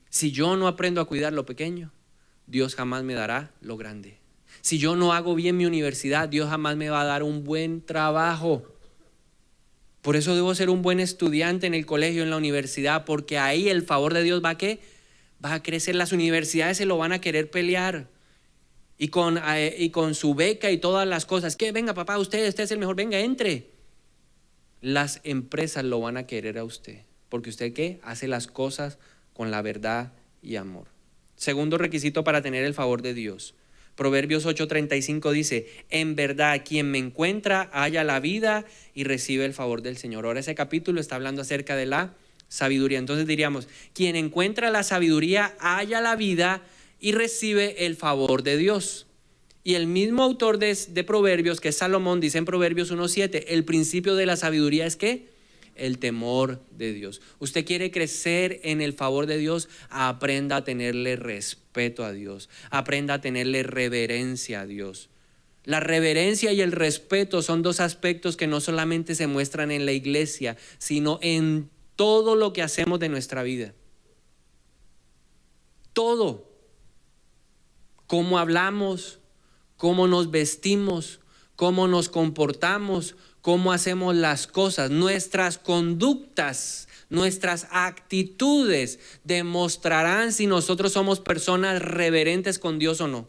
Si yo no aprendo a cuidar lo pequeño, Dios jamás me dará lo grande. Si yo no hago bien mi universidad, Dios jamás me va a dar un buen trabajo. Por eso debo ser un buen estudiante en el colegio, en la universidad, porque ahí el favor de Dios va a ¿qué? Va a crecer. Las universidades se lo van a querer pelear. Y con su beca y todas las cosas. Que venga papá, usted es el mejor, venga, entre. Las empresas lo van a querer a usted. Porque usted ¿qué? Hace las cosas con la verdad y amor. Segundo requisito para tener el favor de Dios. Proverbios 8:35 dice, en verdad quien me encuentra halla la vida y recibe el favor del Señor. Ahora ese capítulo está hablando acerca de la sabiduría. Entonces diríamos, quien encuentra la sabiduría halla la vida y recibe el favor de Dios. Y el mismo autor de Proverbios, que es Salomón, dice en Proverbios 1:7, el principio de la sabiduría es ¿qué? El temor de Dios. Usted quiere crecer en el favor de Dios, aprenda a tenerle respeto a Dios, aprenda a tenerle reverencia a Dios. La reverencia y el respeto son dos aspectos que no solamente se muestran en la iglesia, sino en todo lo que hacemos de nuestra vida. Todo. Cómo hablamos, cómo nos vestimos, cómo nos comportamos, cómo hacemos las cosas, nuestras conductas, nuestras actitudes demostrarán si nosotros somos personas reverentes con Dios o no.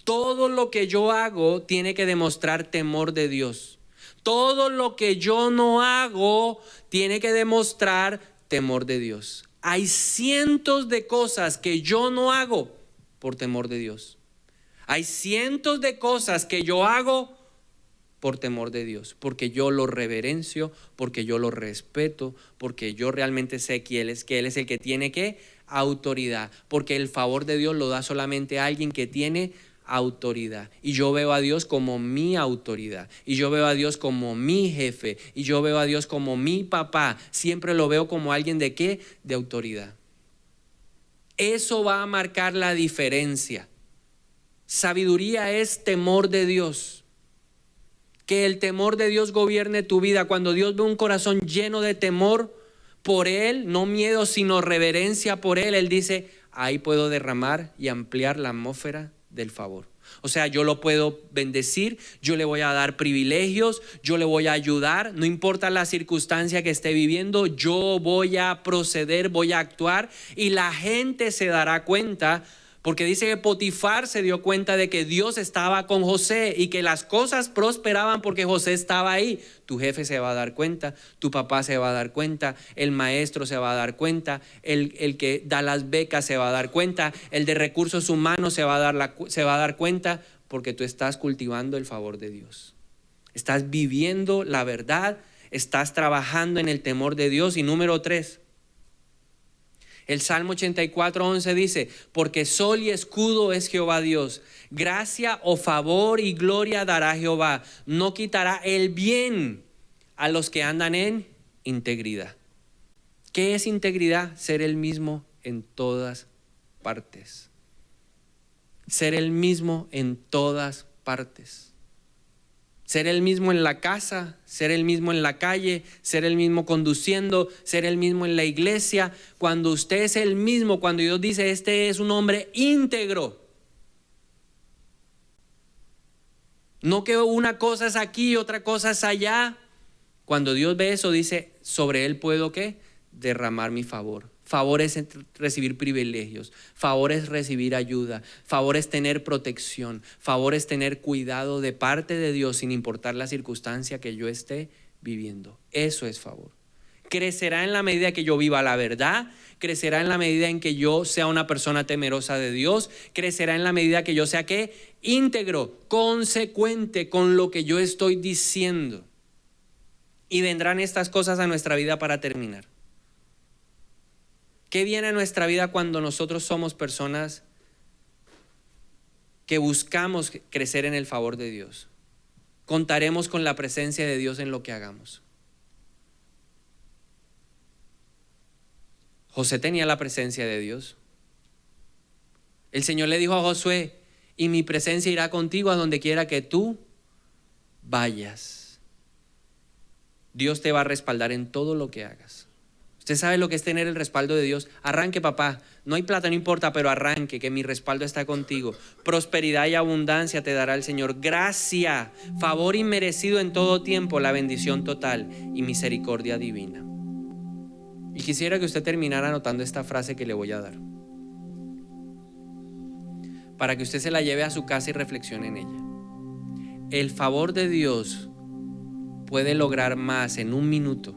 Todo lo que yo hago tiene que demostrar temor de Dios. Todo lo que yo no hago tiene que demostrar temor de Dios. Hay cientos de cosas que yo no hago por temor de Dios. Hay cientos de cosas que yo hago por temor de Dios, porque yo lo reverencio, porque yo lo respeto, porque yo realmente sé que Él es el que tiene ¿qué? Autoridad, porque el favor de Dios lo da solamente a alguien que tiene autoridad. Y yo veo a Dios como mi autoridad, y yo veo a Dios como mi jefe, y yo veo a Dios como mi papá. Siempre lo veo como alguien de ¿qué? De autoridad. Eso va a marcar la diferencia. Sabiduría es temor de Dios. Que el temor de Dios gobierne tu vida. Cuando Dios ve un corazón lleno de temor por Él, no miedo sino reverencia por Él, Él dice, ahí puedo derramar y ampliar la atmósfera del favor. O sea, yo lo puedo bendecir, yo le voy a dar privilegios, yo le voy a ayudar, no importa la circunstancia que esté viviendo, yo voy a proceder, voy a actuar y la gente se dará cuenta. Porque dice que Potifar se dio cuenta de que Dios estaba con José y que las cosas prosperaban porque José estaba ahí. Tu jefe se va a dar cuenta, tu papá se va a dar cuenta, el maestro se va a dar cuenta, el que da las becas se va a dar cuenta, el de recursos humanos se va a dar cuenta, porque tú estás cultivando el favor de Dios. Estás viviendo la verdad, estás trabajando en el temor de Dios. Y número 3. El Salmo 84:11 dice, porque sol y escudo es Jehová Dios, gracia o favor y gloria dará Jehová, no quitará el bien a los que andan en integridad. ¿Qué es integridad? Ser el mismo en todas partes. Ser el mismo en todas partes. Ser el mismo en la casa, ser el mismo en la calle, ser el mismo conduciendo, ser el mismo en la iglesia. Cuando usted es el mismo, cuando Dios dice, este es un hombre íntegro. No que una cosa es aquí y otra cosa es allá. Cuando Dios ve eso, dice, sobre él puedo ¿qué? Derramar mi favor. Favor es recibir privilegios, favor es recibir ayuda, favor es tener protección, favor es tener cuidado de parte de Dios sin importar la circunstancia que yo esté viviendo. Eso es favor. Crecerá en la medida que yo viva la verdad, crecerá en la medida en que yo sea una persona temerosa de Dios, crecerá en la medida que yo sea ¿qué? Íntegro, consecuente con lo que yo estoy diciendo. Y vendrán estas cosas a nuestra vida para terminar. ¿Qué viene a nuestra vida cuando nosotros somos personas que buscamos crecer en el favor de Dios? Contaremos con la presencia de Dios en lo que hagamos. José tenía la presencia de Dios. El Señor le dijo a Josué: y mi presencia irá contigo a donde quiera que tú vayas. Dios te va a respaldar en todo lo que hagas. Usted sabe lo que es tener el respaldo de Dios. Arranque, papá. No hay plata, no importa, pero arranque, que mi respaldo está contigo. Prosperidad y abundancia te dará el Señor. Gracia, favor inmerecido en todo tiempo, la bendición total y misericordia divina. Y quisiera que usted terminara anotando esta frase que le voy a dar, para que usted se la lleve a su casa y reflexione en ella. El favor de Dios puede lograr más en un minuto.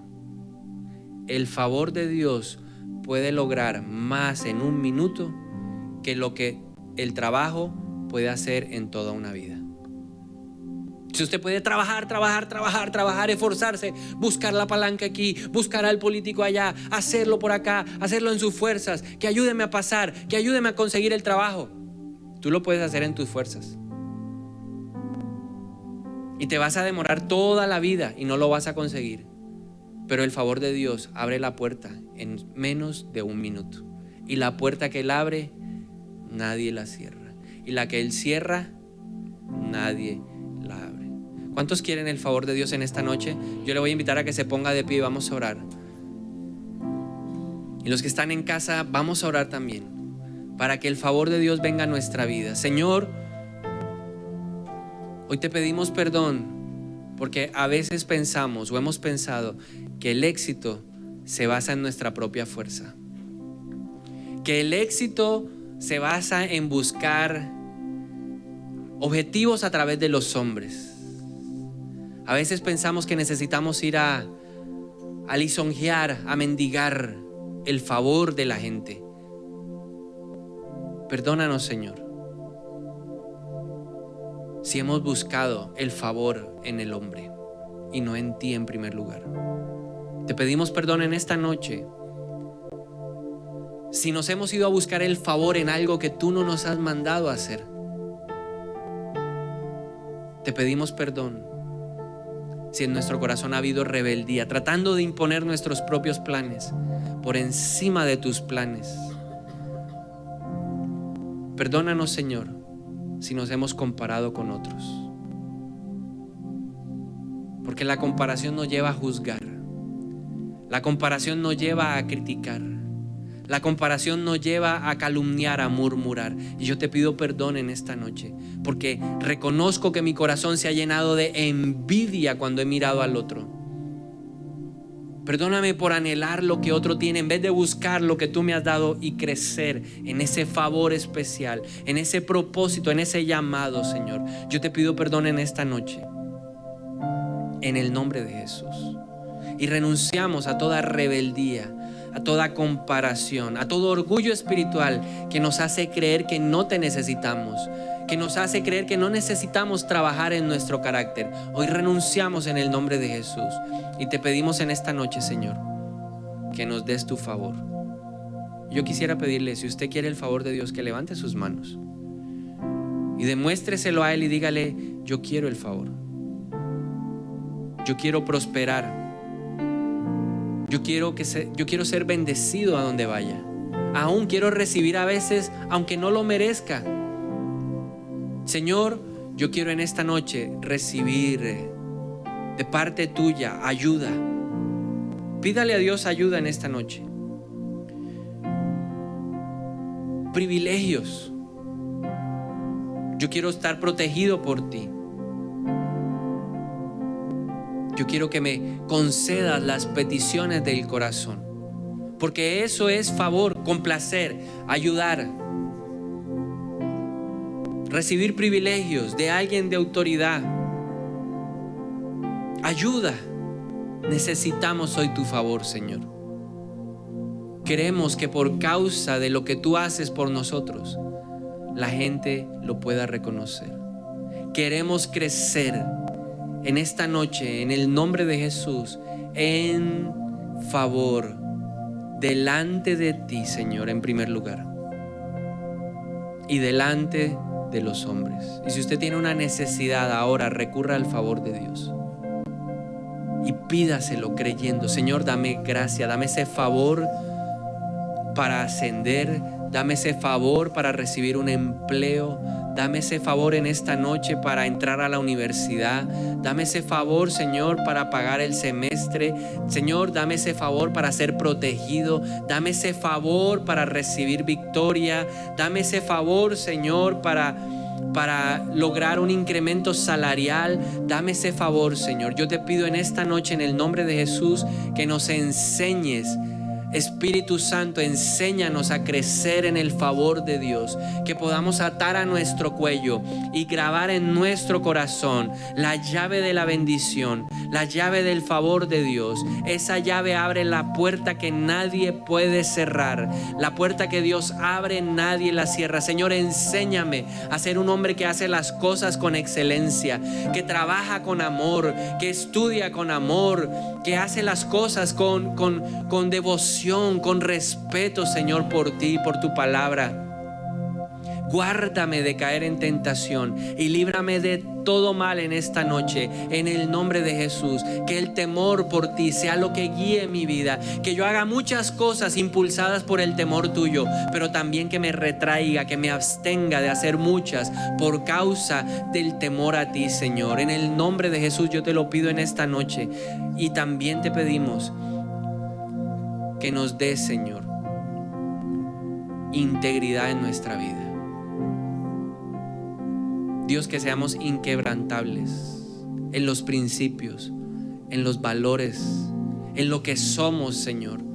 El favor de Dios puede lograr más en un minuto que lo que el trabajo puede hacer en toda una vida. Si usted puede trabajar, esforzarse, buscar la palanca aquí, buscar al político allá, hacerlo por acá, hacerlo en sus fuerzas, que ayúdeme a pasar, que ayúdeme a conseguir el trabajo. Tú lo puedes hacer en tus fuerzas. Y te vas a demorar toda la vida y no lo vas a conseguir. Pero el favor de Dios abre la puerta en menos de un minuto. Y la puerta que Él abre, nadie la cierra. Y la que Él cierra, nadie la abre. ¿Cuántos quieren el favor de Dios en esta noche? Yo le voy a invitar a que se ponga de pie y vamos a orar. Y los que están en casa, vamos a orar también, para que el favor de Dios venga a nuestra vida. Señor, hoy te pedimos perdón porque a veces pensamos o hemos pensado que el éxito se basa en nuestra propia fuerza, que el éxito se basa en buscar objetivos a través de los hombres. A veces pensamos que necesitamos ir a lisonjear, a mendigar el favor de la gente. Perdónanos, Señor, si hemos buscado el favor en el hombre y no en ti en primer lugar. Te pedimos perdón en esta noche si nos hemos ido a buscar el favor en algo que tú no nos has mandado a hacer. Te pedimos perdón si en nuestro corazón ha habido rebeldía, tratando de imponer nuestros propios planes por encima de tus planes. Perdónanos, Señor, si nos hemos comparado con otros, porque la comparación nos lleva a juzgar, la comparación nos lleva a criticar, la comparación nos lleva a calumniar, a murmurar. Y yo te pido perdón en esta noche, porque reconozco que mi corazón se ha llenado de envidia cuando he mirado al otro. Perdóname por anhelar lo que otro tiene en vez de buscar lo que tú me has dado y crecer en ese favor especial, en ese propósito, en ese llamado, Señor. Yo te pido perdón en esta noche, en el nombre de Jesús. Y renunciamos a toda rebeldía, a toda comparación, a todo orgullo espiritual que nos hace creer que no te necesitamos, que nos hace creer que no necesitamos trabajar en nuestro carácter. Hoy renunciamos en el nombre de Jesús y te pedimos en esta noche, Señor, que nos des tu favor. Yo quisiera pedirle, si usted quiere el favor de Dios, que levante sus manos y demuéstreselo a Él y dígale: yo quiero el favor, yo quiero prosperar, yo quiero ser bendecido a donde vaya, aún quiero recibir a veces aunque no lo merezca. Señor, yo quiero en esta noche recibir de parte tuya ayuda. Pídale a Dios ayuda en esta noche. Privilegios. Yo quiero estar protegido por ti. Yo quiero que me concedas las peticiones del corazón, porque eso es favor, complacer, ayudar. Recibir privilegios de alguien de autoridad. Ayuda. Necesitamos hoy tu favor, Señor. Queremos que por causa de lo que tú haces por nosotros, la gente lo pueda reconocer. Queremos crecer en esta noche, en el nombre de Jesús, en favor delante de ti, Señor, en primer lugar, y delante de los hombres. Y si usted tiene una necesidad ahora, recurra al favor de Dios y pídaselo creyendo: Señor, dame gracia, dame ese favor para ascender, dame ese favor para recibir un empleo, dame ese favor en esta noche para entrar a la universidad, dame ese favor, Señor, para pagar el semestre, Señor, dame ese favor para ser protegido, dame ese favor para recibir victoria, dame ese favor, Señor, para lograr un incremento salarial. Dame ese favor, Señor. Yo te pido en esta noche, en el nombre de Jesús, que nos enseñes. Espíritu Santo, enséñanos a crecer en el favor de Dios, que podamos atar a nuestro cuello y grabar en nuestro corazón la llave de la bendición, la llave del favor de Dios. Esa llave abre la puerta que nadie puede cerrar, la puerta que Dios abre, nadie la cierra. Señor, enséñame a ser un hombre que hace las cosas con excelencia, que trabaja con amor, que estudia con amor, que hace las cosas con devoción, con respeto, Señor, por ti, por tu palabra. Guárdame de caer en tentación y líbrame de todo mal en esta noche, en el nombre de Jesús. Que el temor por ti sea lo que guíe mi vida, que yo haga muchas cosas impulsadas por el temor tuyo, pero también que me retraiga, que me abstenga de hacer muchas por causa del temor a ti, Señor. En el nombre de Jesús yo te lo pido en esta noche, y también te pedimos que nos des, Señor, integridad en nuestra vida. Dios, que seamos inquebrantables en los principios, en los valores, en lo que somos, Señor.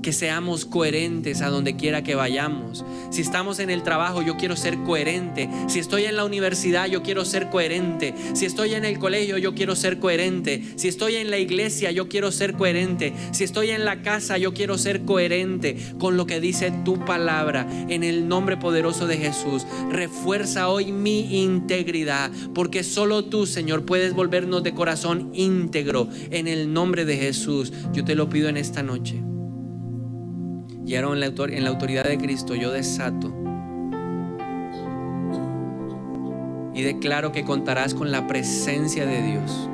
Que seamos coherentes a donde quiera que vayamos. Si estamos en el trabajo, yo quiero ser coherente. Si estoy en la universidad, yo quiero ser coherente. Si estoy en el colegio, yo quiero ser coherente. Si estoy en la iglesia, yo quiero ser coherente. Si estoy en la casa, yo quiero ser coherente con lo que dice tu palabra. En el nombre poderoso de Jesús, refuerza hoy mi integridad, porque solo tú, Señor, puedes volvernos de corazón íntegro. En el nombre de Jesús, yo te lo pido en esta noche. Y ahora en la autoridad de Cristo yo desato y declaro que contarás con la presencia de Dios.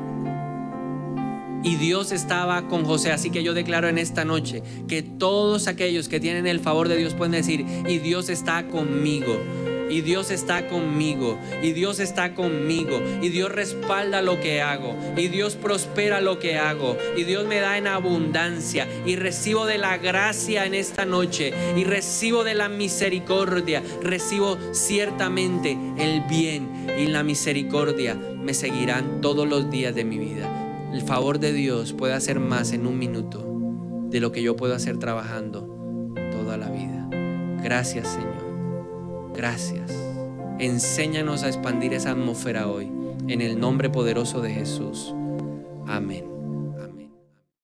Y Dios estaba con José, así que yo declaro en esta noche que todos aquellos que tienen el favor de Dios pueden decir: y Dios está conmigo. Y Dios está conmigo, y Dios está conmigo, y Dios respalda lo que hago, y Dios prospera lo que hago, y Dios me da en abundancia, y recibo de la gracia en esta noche, y recibo de la misericordia. Recibo ciertamente el bien y la misericordia me seguirán todos los días de mi vida. El favor de Dios puede hacer más en un minuto de lo que yo puedo hacer trabajando toda la vida. Gracias, Señor. Gracias. Enséñanos a expandir esa atmósfera hoy, en el nombre poderoso de Jesús. Amén.